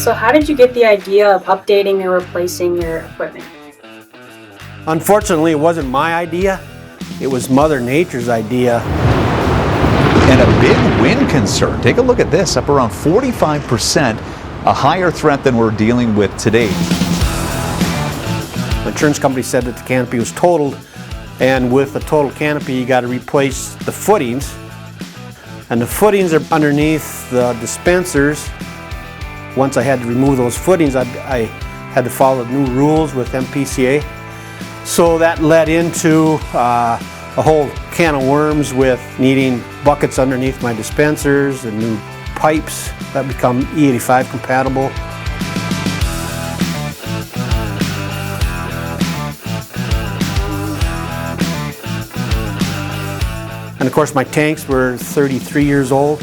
So how did you get the idea of updating or replacing your equipment? Unfortunately, it wasn't my idea. It was Mother Nature's idea. And a big wind concern. Take a look at this, up around 45%, a higher threat than we're dealing with today. The insurance company said that the canopy was totaled, and with the total canopy you got to replace the footings, and the footings are underneath the dispensers. Once I had to remove those footings, I had to follow the new rules with MPCA, so that led into a whole can of worms with needing buckets underneath my dispensers and new pipes that become E85 compatible. And of course my tanks were 33 years old.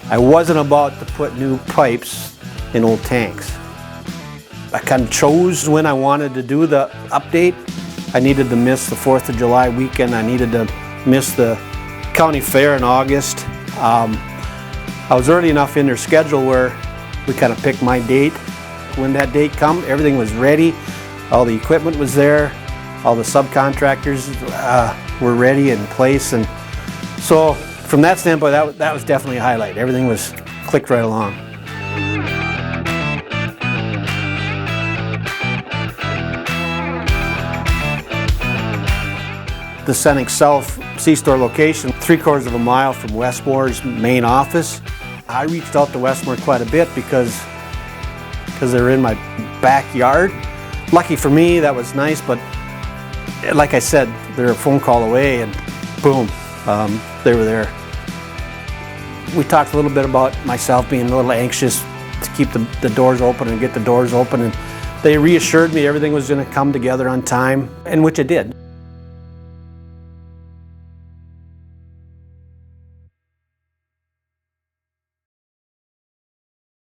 I wasn't about to put new pipes in old tanks. I kind of chose when I wanted to do the update. I needed to miss the 4th of July weekend. I needed to miss the county fair in August. I was early enough in their schedule where we kind of picked my date. When that date come, everything was ready. All the equipment was there. All the subcontractors were ready in place. And so from that standpoint, that was definitely a highlight. Everything was clicked right along. The Senex South C-store location, 3/4 of a mile from Westmor's main office. I reached out to Westmor quite a bit because they're in my backyard. Lucky for me, that was nice, but like I said, they're a phone call away and boom, they were there. We talked a little bit about myself being a little anxious to keep the doors open and get the doors open, and they reassured me everything was going to come together on time, and which it did.